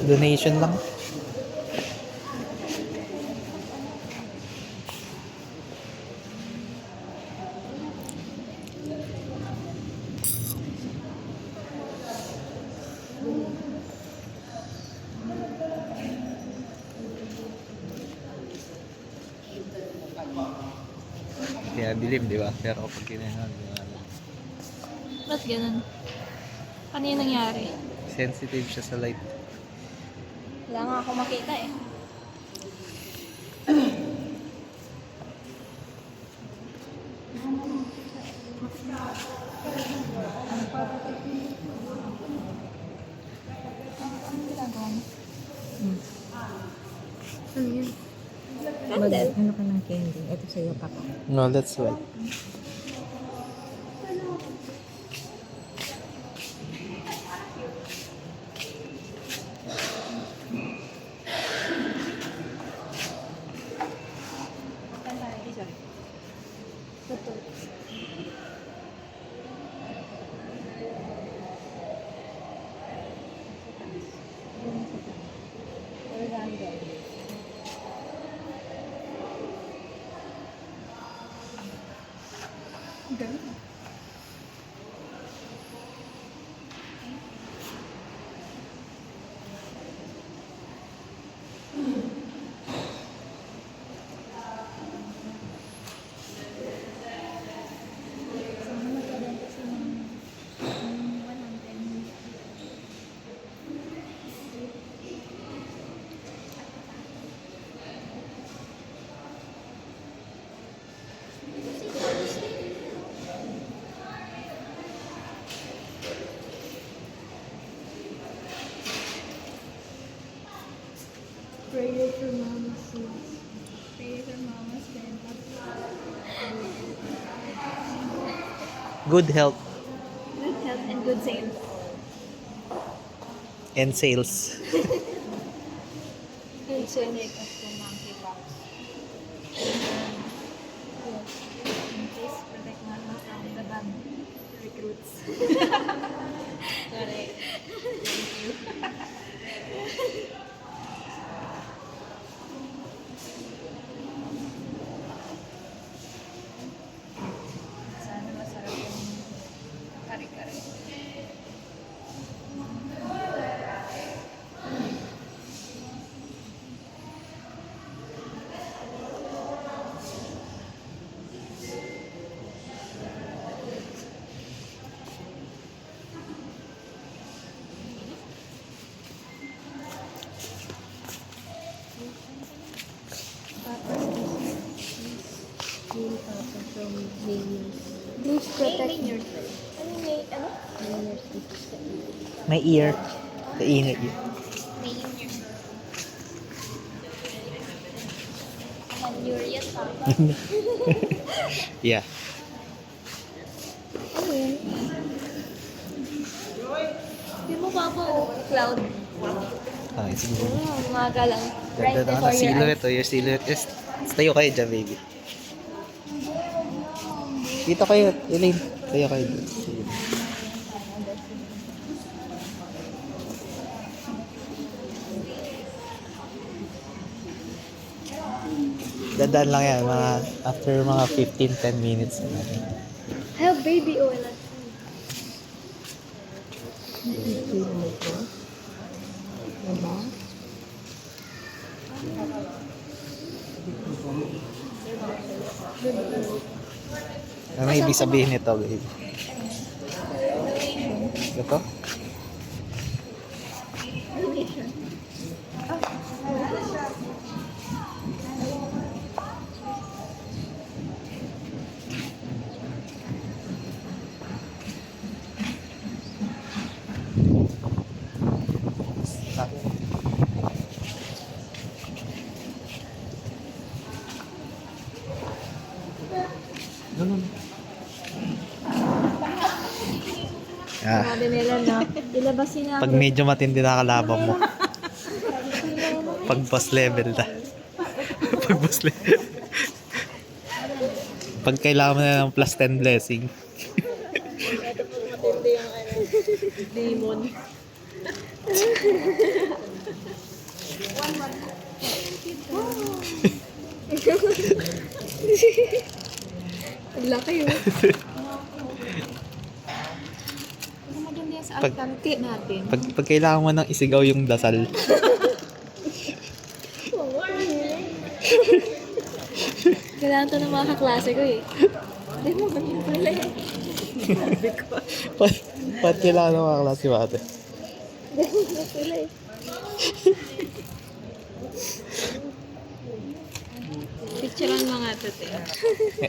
Donation lang. Kaya dilim, di ba? Pero kapag kinahan, Ba't ganun? Ano yung nangyari? sensitive siya sa light. Wala nga ako makita eh. Ano yun? Candle? Ano ka ng candy? Ito sa'yo, papa. No, that's why. Prayer for Mama's sins. Prayer for Mama's sins. Good health Good health and good sales. and sales. Good sales. Monkeypox. In case, protect Mama from the bad recruits. Correct. Thank you. Sana masarap yung kare-kare. Really, papa, from Venus. Please protect yourself. Ano may, ano? Venus is My ear. The inner ear. May yourself. Manurian pa. Yeah. Ano yun? Di mo pa ako cloud. Ah, it's good. Umaga lang. Right Ganda before na your silhouette. eyes. Oh, your silhouette is... Tayo kayo dyan, baby. Dito kayo, Elaine. Tayo kayo dyan. Dadaan lang yan, mga after mga 15-10 minutes. I have baby oil at Diba? Ano ibig sabihin nito, baby? Ito? No, no, no. Ah, Sabi nila na, ilabasin na pag medyo matindi na kalaban mo. Pag boss level na. Pag boss level. Pag kailangan mo na ng plus 10 blessing. matindi yung ano, demon. Ang laki oh. Ano maganda yan sa Pag- alcante natin? Pag kailangan mo nang isigaw yung dasal, Kailangan to ng mga kaklase ko eh. Hindi mo ganyan pala eh. ba't kailangan ng mga klase mo ate? Pala eh. Picturean mga to te.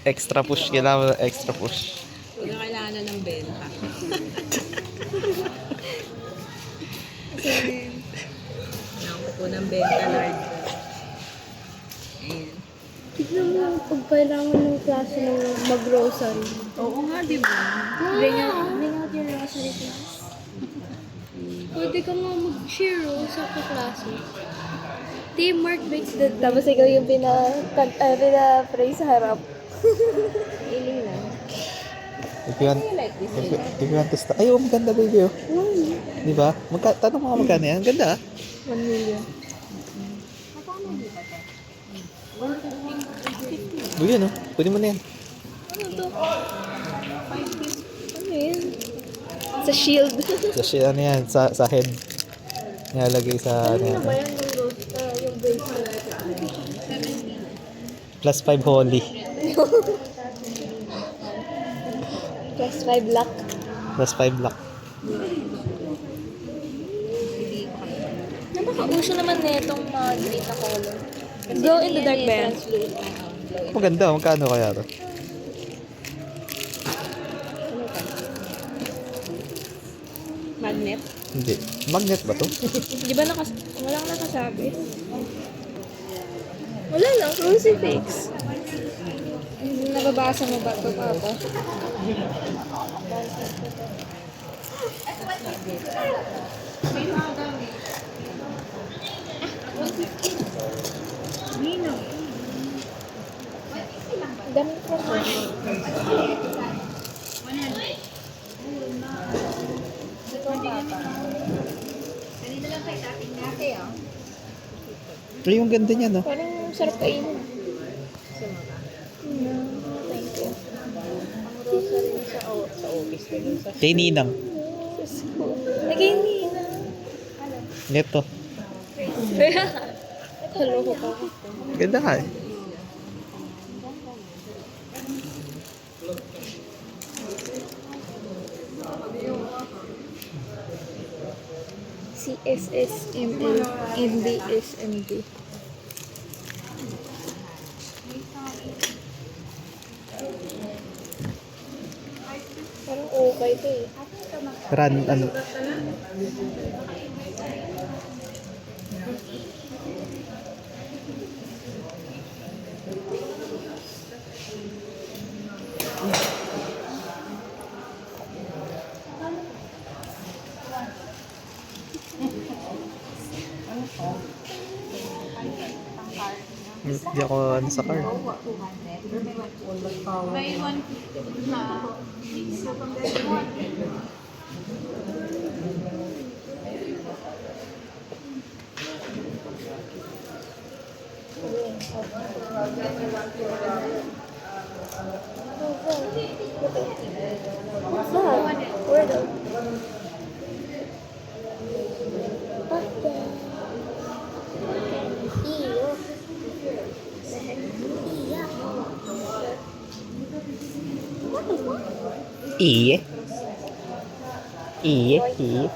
Extra push, kailangan mo ng extra push. Huwag na kailangan na ng benta. Kailangan po ng benta, Lord. Ayan. Tignan mo pag kailangan ng klase ng mag-grocery. Oo nga, di ba? Bring out your grocery class. Pwede ka nga mag-share sa kaklase. Teamwork makes the... Tapos ikaw yung pina-pray sa harap. Iling lang. If you want, I like this. if you want to start, ay, oh, maganda baby, oh. Di ba? Tanong mo nga magkano yan. Ang ganda, ah. 1 million. O yun, oh. Kunin mo na yan. Ano to? Ano yan? Sa shield. Sa ano yan, sa head. Nilalagay sa ano yan. Ano ba yan yung bracelet? Plus 5 holy. Plus 5 luck. Plus 5 luck. Napaka-uso naman na itong mga green na color. Glow in the dark ba yan? Maganda, magkano kaya to? Magnet. Hindi. Magnet ba to? Di ba walang nakasabi? Wala lang, crucifix. Nababasa mo ba ito, Papa? Dami ko po. Ay, yung ganda niya, no? Parang sarap kainin. Thank you. Sa office ko dun sa Kay Ninang. Nag-iinin na. Ito. Kaloko pa. Ganda ka eh. CSSML, MBSMD. Parang okay to eh. Run, ano? Hindi ako ano sa car. May 150 na. What's that? Where though? What the? Ew. Iye. Iye. Iye.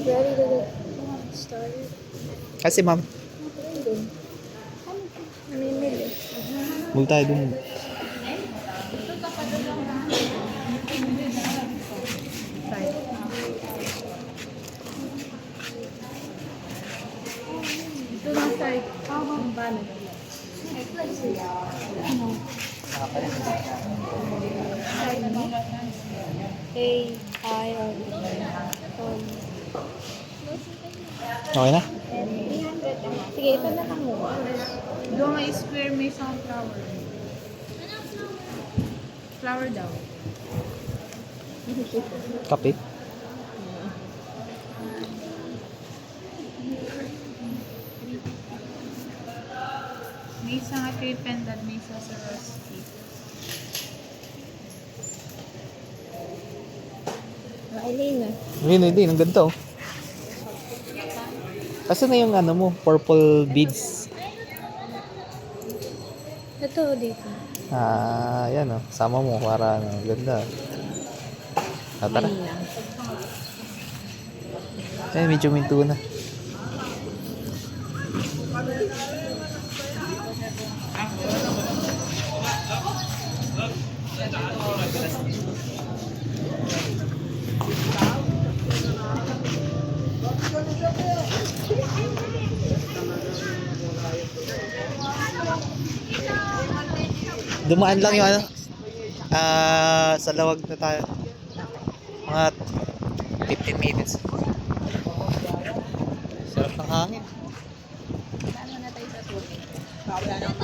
Ready to get started? Kasi ma'am, Namimili. huwag tayo dun. Ito na start. Ang paano? A-I-R. Okay na? Sige, ito na lang mo. Doon may square, may sunflower. Flower daw. Kape? May isa nga kay pendant, may isa sa Rusty. Eileen na. Yun, hindi. Ang ganda oh. Kasi na yung ano mo, purple beads. Ito dito. Ah, yan oh. Sama mo para ano, ganda. Ah, tara. Eh, medyo minto na. Dumaan lang yung ano. Sa lawag na tayo. Mga 15 minutes. Sarap ng hangin. Saan na tayo sa suki? Wala nang